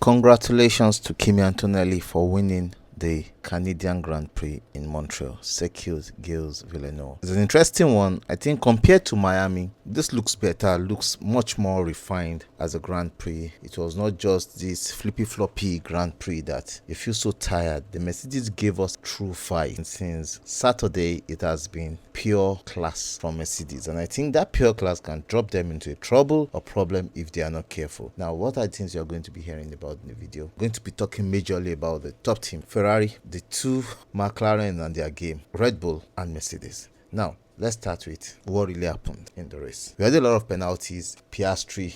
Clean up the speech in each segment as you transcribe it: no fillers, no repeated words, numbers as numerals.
Congratulations to Kimi Antonelli for winning the Canadian Grand Prix in Montreal, secured Gilles Villeneuve. It's an interesting one. I think compared to Miami, this looks better, looks much more refined as a Grand Prix. It was not just this flippy floppy Grand Prix that you feel so tired. The Mercedes gave us true fight. And since Saturday, it has been pure class from Mercedes, and I think that pure class can drop them into a trouble or problem if they are not careful. Now, what are the things you're going to be hearing about in the video? I'm going to be talking majorly about the top team, Ferrari, the two McLaren and their game, Red Bull and Mercedes. Now, let's start with what really happened in the race. We had a lot of penalties. Piastri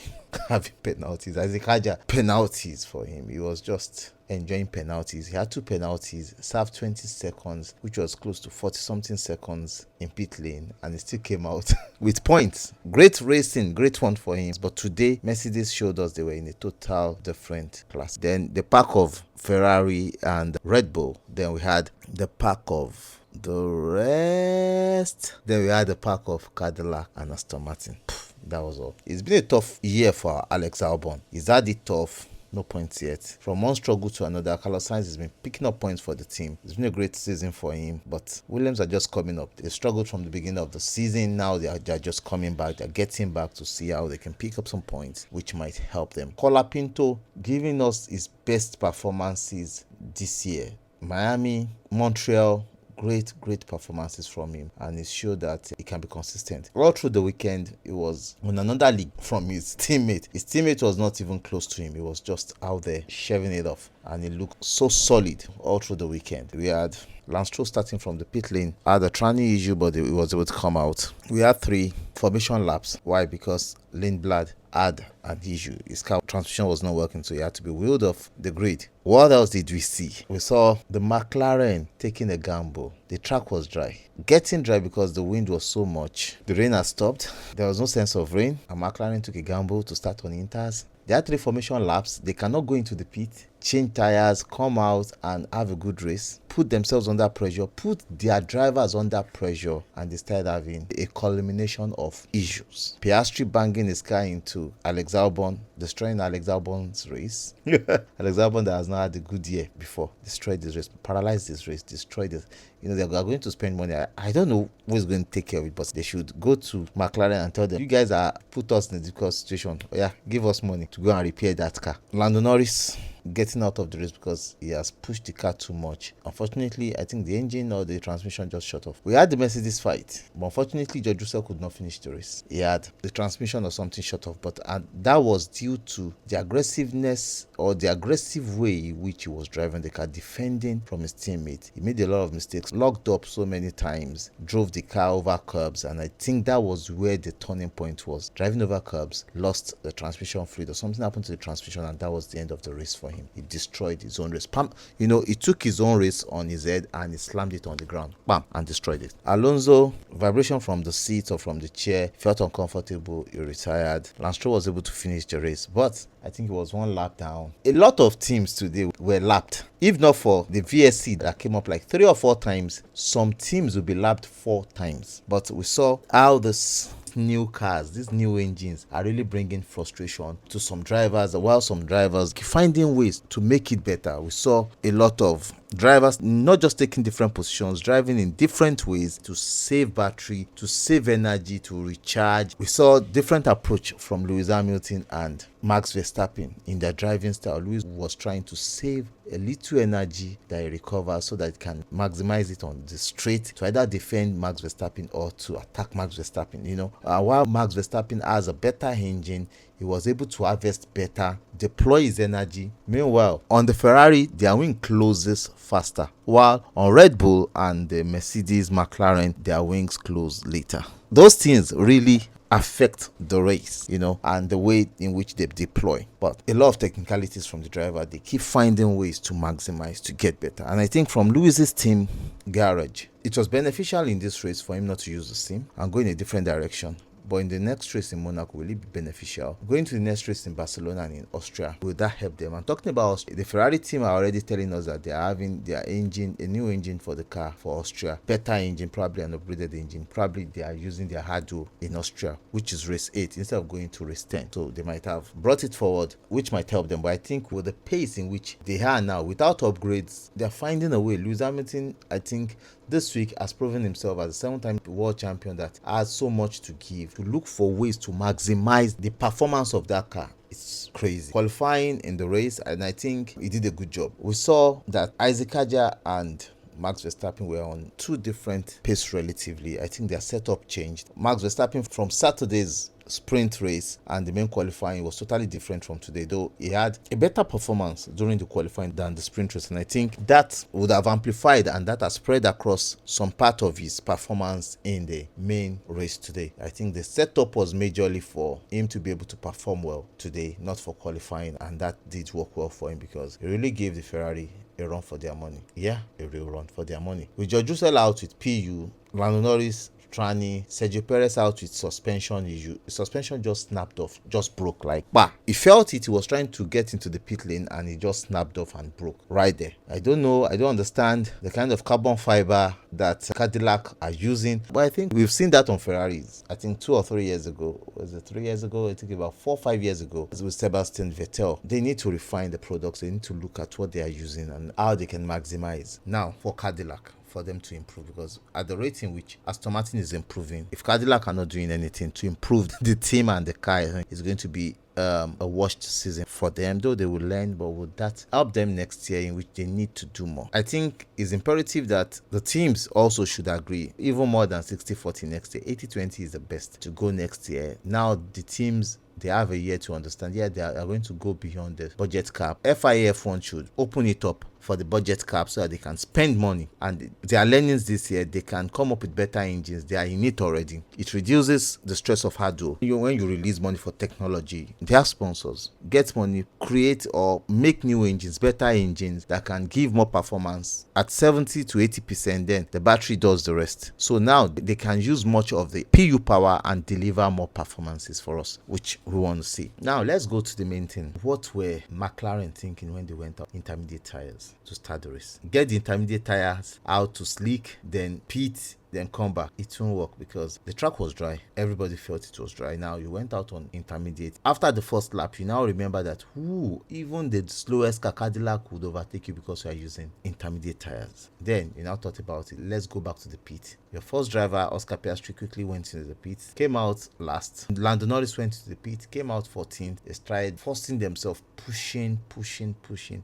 having penalties. Azekaja, penalties for him. He was just enjoying penalties. He had 2 penalties, served 20 seconds, which was close to 40 something seconds in pit lane, and he still came out with points. Great racing, great one for him. But today, Mercedes showed us they were in a total different class. Then the pack of Ferrari and Red Bull. Then we had the pack of the rest. Then we had the pack of Cadillac and Aston Martin. That was all. It's been a tough year for Alex Albon. He's had it tough. No points yet. From one struggle to another, Carlos Sainz has been picking up points for the team. It's been a great season for him, but Williams are just coming up. They struggled from the beginning of the season. Now they're just coming back. They're getting back to see how they can pick up some points, which might help them. Colapinto giving us his best performances this year. Miami, Montreal, great performances from him, and it showed that he can be consistent. All through the weekend, he was on another league from his teammate. His teammate was not even close to him. He was just out there shaving it off, and he looked so solid all through the weekend. We had Lance Stroll starting from the pit lane, had a tranny issue, but he was able to come out. We had 3 formation laps. Why? Because Lindblad had an issue. His car transmission was not working, so he had to be wheeled off the grid. What else did we see? We saw the McLaren taking a gamble. The track was dry. Getting dry because the wind was so much. The rain had stopped. There was no sense of rain, and McLaren took a gamble to start on inters. They had 3 formation laps. They cannot go into the pit, change tires, come out and have a good race, put themselves under pressure, put their drivers under pressure, and they started having a culmination of issues. Piastri banging his car into Alex Albon, destroying Alex Albon's race. Alex Albon that has not had a good year before, destroyed this race, paralyzed this race, destroyed it. You know, they are going to spend money. I don't know who's going to take care of it, but they should go to McLaren and tell them, you guys are put us in a difficult situation. Oh yeah, give us money to go and repair that car. Lando Norris getting out of the race because he has pushed the car too much. Unfortunately, I think the engine or the transmission just shut off. We had the Mercedes fight, but unfortunately, George Russell could not finish the race. He had the transmission or something shut off, but that was due to the aggressiveness or the aggressive way in which he was driving the car, defending from his teammate. He made a lot of mistakes, locked up so many times, drove the car over curbs, and I think that was where the turning point was. Driving over curbs, lost the transmission fluid or something happened to the transmission, and that was the end of the race for him. He destroyed his own race. Bam! You know, he took his own race on his head and he slammed it on the ground. Bam! And destroyed it. Alonso, vibration from the seat or from the chair, felt uncomfortable. He retired. Lance Stroll was able to finish the race, but I think it was 1 lap down. A lot of teams today were lapped. If not for the VSC that came up like 3 or 4 times, some teams will be lapped 4 times. But we saw how this new cars, these new engines are really bringing frustration to some drivers, while some drivers finding ways to make it better. We saw a lot of drivers not just taking different positions, driving in different ways to save battery, to save energy, to recharge. We saw different approach from Lewis Hamilton and Max Verstappen in their driving style. Lewis was trying to save a little energy that he recovers so that it can maximize it on the straight to either defend Max Verstappen or to attack Max Verstappen. You know, while Max Verstappen has a better engine, he was able to harvest better, deploy his energy. Meanwhile, on the Ferrari, their wing closes faster, while on Red Bull and the Mercedes McLaren, their wings close later. Those things really affect the race, you know, and the way in which they deploy. But a lot of technicalities from the driver, they keep finding ways to maximize, to get better. And I think from Lewis's team garage, it was beneficial in this race for him not to use the sim and go in a different direction. But in the next race in Monaco, will it be beneficial? Going to the next race in Barcelona and in Austria, will that help them? I'm talking about Austria. The Ferrari team are already telling us that they are having their engine, a new engine for the car for Austria. Better engine, probably an upgraded engine. Probably they are using their hardware in Austria, which is race 8 instead of going to race 10. So they might have brought it forward, which might help them. But I think with the pace in which they are now, without upgrades, they're finding a way. Lewis Hamilton, I think, this week has proven himself as a 7-time world champion that has so much to give, to look for ways to maximize the performance of that car. It's crazy. Qualifying in the race, and I think he did a good job. We saw that Isaac Hadjar and Max Verstappen were on two different pace relatively. I think their setup changed. Max Verstappen from Saturday's sprint race and the main qualifying was totally different from today, though he had a better performance during the qualifying than the sprint race, and I think that would have amplified and that has spread across some part of his performance in the main race today. I think the setup was majorly for him to be able to perform well today, not for qualifying, and that did work well for him because he really gave the Ferrari a run for their money. Yeah, a real run for their money. With George Russell out with PU, Lando Norris, Trani, Sergio Perez out with suspension issue. The suspension just snapped off, just broke like bah. He felt it, he was trying to get into the pit lane and he just snapped off and broke right there. I don't know, I don't understand the kind of carbon fiber that Cadillac are using, but I think we've seen that on Ferraris. I think 2 or 3 years ago, was it 3 years ago? I think about 4 or 5 years ago with Sebastian Vettel. They need to refine the products, they need to look at what they are using and how they can maximize. Now for Cadillac, for them to improve, because at the rate in which Aston Martin is improving, if Cadillac are not doing anything to improve the team and the car, it's going to be a washed season for them, though they will learn, but would that help them next year in which they need to do more? I think it's imperative that the teams also should agree, even more than 60-40 next year. 80-20 is the best to go next year. Now the teams, they have a year to understand, yeah, they are going to go beyond the budget cap. FIA F1 should open it up for the budget cap so that they can spend money, and their learnings this year, they can come up with better engines. They are in it already. It reduces the stress of hardware. When you release money for technology, they have sponsors, get money, create or make new engines, better engines that can give more performance at 70-80%, then the battery does the rest. So now they can use much of the PU power and deliver more performances for us, which we want to see. Now let's go to the main thing. What were McLaren thinking when they went out intermediate tires to start the race? Get the intermediate tires out to slick, then pit, then come back. It won't work because the track was dry. Everybody felt it was dry. Now you went out on intermediate. After the first lap, you now remember that even the slowest car, Cadillac, would overtake you because you are using intermediate tires. Then you now thought about it. Let's go back to the pit. Your first driver, Oscar Piastri, quickly went into the pit, came out last. Lando Norris went to the pit, came out 14th. They started forcing themselves, pushing,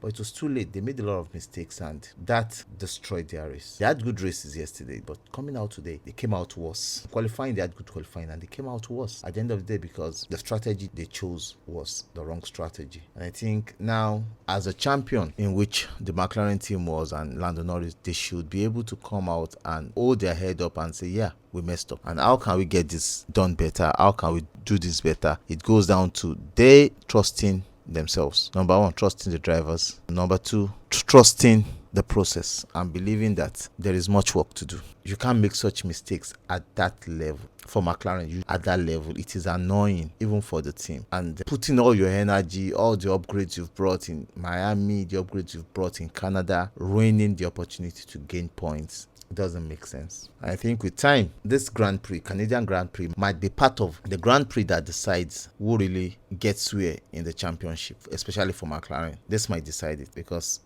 but it was too late. They made a lot of mistakes and that destroyed their race. They had good races yesterday, but coming out today, they came out worse. Qualifying, they had good qualifying and they came out worse at the end of the day because the strategy they chose was the wrong strategy. And I think now, as a champion in which the McLaren team was and Lando Norris, they should be able to come out and hold their head up and say, yeah, we messed up, and how can we get this done better? How can we do this better? It goes down to they trusting themselves. Number one, trusting the drivers. Number two, trusting the process and believing that there is much work to do. You can't make such mistakes at that level. For McLaren, at that level, it is annoying even for the team. And putting all your energy, all the upgrades you've brought in Miami, the upgrades you've brought in Canada, ruining the opportunity to gain points. It doesn't make sense. I think with time, this Grand Prix, Canadian Grand Prix, might be part of the Grand Prix that decides who really gets where in the championship, especially for McLaren. This might decide it because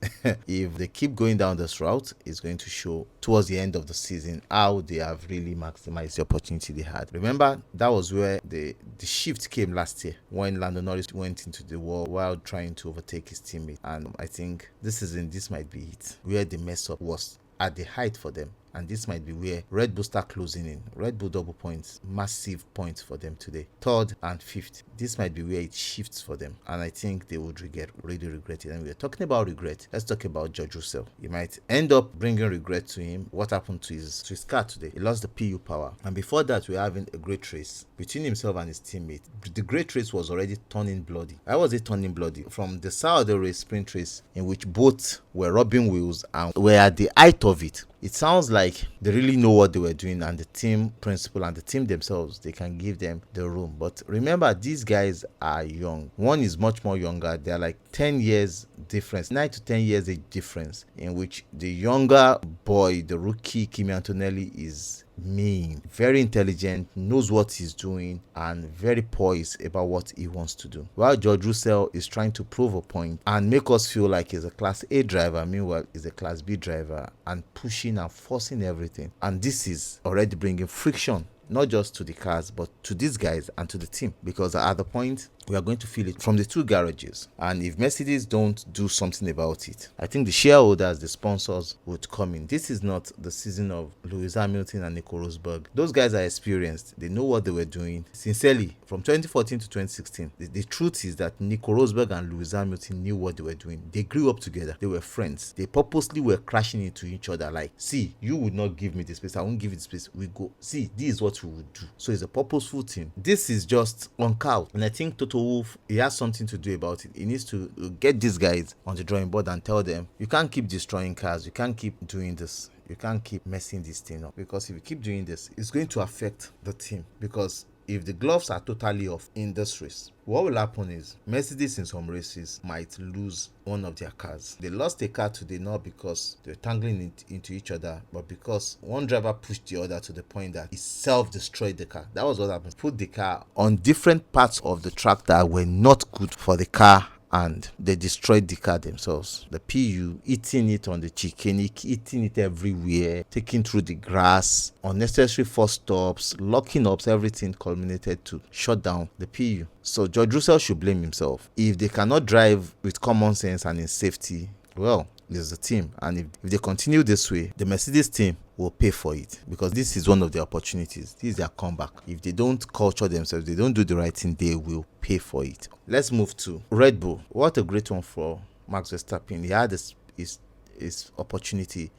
if they keep going down this route, it's going to show towards the end of the season how they have really maximized the opportunity they had. Remember, that was where the shift came last year when Lando Norris went into the wall while trying to overtake his teammate. And I think this season, this might be it, where the mess up was at the height for them. And this might be where Red Bull start closing in. Red Bull double points, massive points for them today. 3rd and 5th. This might be where it shifts for them. And I think they would really regret it. And we're talking about regret. Let's talk about George Russell. You might end up bringing regret to him. What happened to his car today? He lost the PU power. And before that, we're having a great race between himself and his teammate. The great race was already turning bloody. Why was it turning bloody? From the Saturday race, sprint race, in which both were rubbing wheels and were at the height of it. It sounds like they really know what they were doing, and the team principal and the team themselves, they can give them the room. But remember, these guys are young. One is much more younger. They're like 10 years difference, 9 to 10 years age difference, in which the younger boy, the rookie Kimi Antonelli, is mean, very intelligent, knows what he's doing, and very poised about what he wants to do. While George Russell is trying to prove a point and make us feel like he's a Class A driver, meanwhile he's a Class B driver, and pushing and forcing everything. And this is already bringing friction, not just to the cars, but to these guys and to the team, because at the point we are going to feel it from the two garages. And if Mercedes don't do something about it, I think the shareholders, the sponsors, would come in. This is not the season of Lewis Hamilton and Nico Rosberg. Those guys are experienced. They know what they were doing. Sincerely, from 2014 to 2016, the truth is that Nico Rosberg and Lewis Hamilton knew what they were doing. They grew up together. They were friends. They purposely were crashing into each other like, see, you would not give me this space, I won't give you this space. We go, see, this is what we would do. So it's a purposeful thing. This is just on couch. And I think Toto Wolff, he has something to do about it. He needs to get these guys on the drawing board and tell them, you can't keep destroying cars. You can't keep doing this. You can't keep messing this thing up, because if you keep doing this, it's going to affect the team. Because if the gloves are totally off in this race, what will happen is Mercedes in some races might lose one of their cars. They lost a car today not because they're tangling it into each other, but because one driver pushed the other to the point that he self-destroyed the car. That was what happened. Put the car on different parts of the track that were not good for the car, and they destroyed the car themselves. The PU eating it on the chicane, eating it everywhere, taking through the grass, unnecessary force stops, locking ups, everything culminated to shut down the PU. So George Russell should blame himself. If they cannot drive with common sense and in safety, well, it's the team. And if they continue this way, the Mercedes team will pay for it, because this is one of their opportunities. This is their comeback. If they don't culture themselves, they don't do the right thing, they will pay for it. Let's move to Red Bull. What a great one for Max Verstappen. He had his opportunity,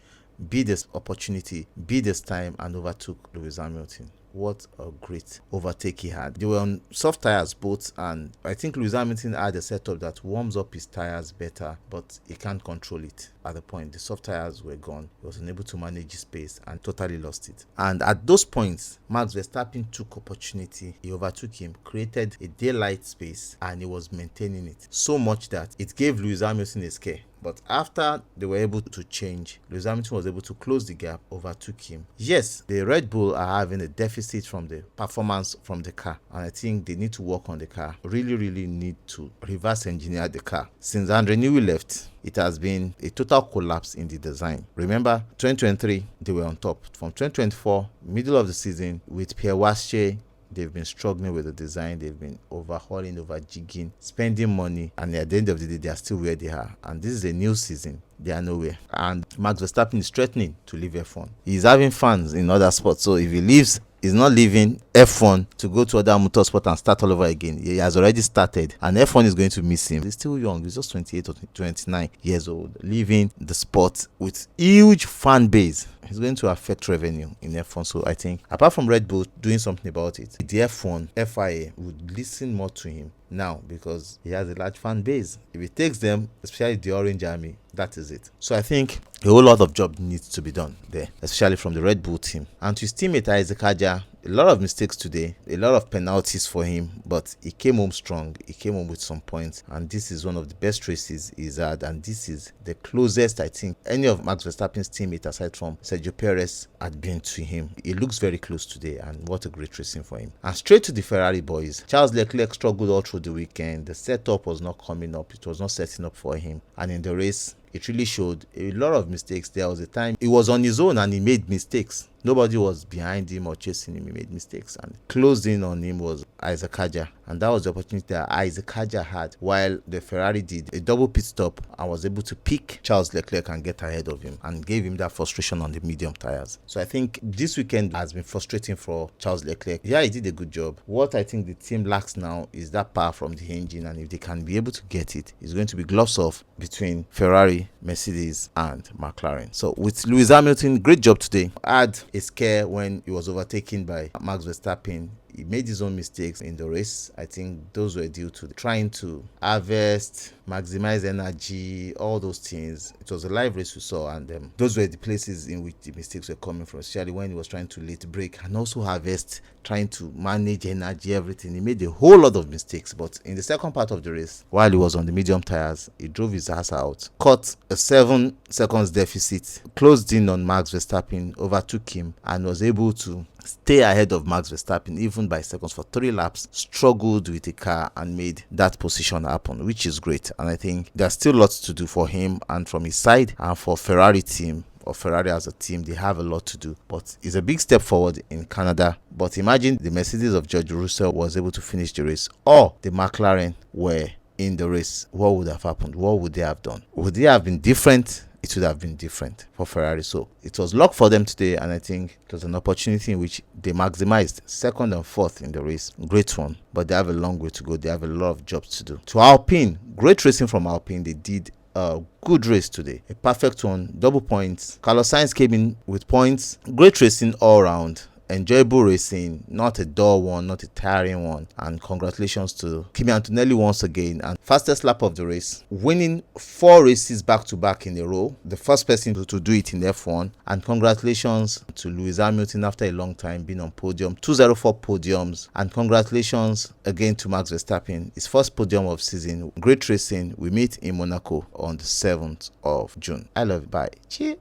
beat this time, and overtook Lewis Hamilton. What a great overtake he had. They were on soft tires both, and I think Lewis Hamilton had a setup that warms up his tires better, but he can't control it. At the point, the soft tires were gone. He was unable to manage his pace and totally lost it. And at those points, Max Verstappen took opportunity. He overtook him, created a daylight space, and he was maintaining it so much that it gave Lewis Hamilton a scare. But after they were able to change, Lewis Hamilton was able to close the gap, overtook him. Yes, the Red Bull are having a deficit from the performance from the car, and I think they need to work on the car. Really need to reverse engineer the car. Since Andre Newey left, it has been a total collapse in the design. Remember, 2023, they were on top. From 2024, middle of the season, with Pierre Wache, they've been struggling with the design. They've been overhauling, overjigging, spending money, and at the end of the day, they are still where they are. And this is a new season. They are nowhere. And Max Verstappen is threatening to leave F1. He's having fans in other sports. So if he leaves, he's not leaving F1 to go to other motorsport and start all over again. He has already started, and F1 is going to miss him. He's still young. He's just 28 or 29 years old, leaving the sport with huge fan base. It's going to affect revenue in F1. So I think, apart from Red Bull doing something about it, the F1 FIA would listen more to him now, because he has a large fan base. If he takes them, especially the Orange Army, that is it. So I think a whole lot of job needs to be done there, especially from the Red Bull team. And to his teammate Isaac Hadjar, a lot of mistakes today, a lot of penalties for him, but he came home strong. He came home with some points, and this is one of the best races he's had, and this is the closest I think any of Max Verstappen's teammates aside from Sergio Perez had been to him. He looks very close today, and what a great racing for him. And straight to the Ferrari boys. Charles Leclerc struggled all through the weekend. The setup was not coming up. It was not setting up for him, and in the race, it really showed a lot of mistakes. There was a time he was on his own and he made mistakes. Nobody was behind him or chasing him. He made mistakes, and closed in on him was Isaac Hadjar, and that was the opportunity that Isaac Hadjar had, while the Ferrari did a double pit stop and was able to pick Charles Leclerc and get ahead of him, and gave him that frustration on the medium tires. So I think this weekend has been frustrating for Charles Leclerc. Yeah, he did a good job. What I think the team lacks now is that power from the engine, and if they can be able to get it, it's going to be gloves off between Ferrari, Mercedes, and McLaren. So with Lewis Hamilton, great job today. Had a scare when he was overtaken by Max Verstappen. He made his own mistakes in the race. I think those were due to trying to harvest, maximize energy, all those things. It was a live race we saw, and those were the places in which the mistakes were coming from, especially when he was trying to late break and also harvest, trying to manage energy, everything. He made a whole lot of mistakes, but in the second part of the race, while he was on the medium tires, he drove his ass out, caught a 7 seconds deficit, closed in on Max Verstappen, overtook him, and was able to stay ahead of Max Verstappen even by seconds for 3 laps, struggled with the car and made that position happen, which is great. And I think there's still lots to do for him and from his side, and for Ferrari team, or Ferrari as a team, they have a lot to do. But it's a big step forward in Canada. But imagine the Mercedes of George Russell was able to finish the race, or the McLaren were in the race. What would have happened? What would they have done? Would they have been different? It would have been different for Ferrari. So it was luck for them today, and I think it was an opportunity in which they maximized second and fourth in the race. Great one, but they have a long way to go. They have a lot of jobs to do. To Alpine, great racing from Alpine. They did a good race today, a perfect one, double points. Carlos Sainz came in with points. Great racing all round. Enjoyable racing, not a dull one, not a tiring one. And congratulations to Kimi Antonelli once again, and fastest lap of the race, winning 4 races back to back in a row, the first person to do it in F1. And congratulations to Lewis Hamilton after a long time being on podium, 204 podiums. And congratulations again to Max Verstappen, his first podium of season. Great racing. We meet in Monaco on the 7th of June. I love you. Bye. Cheers.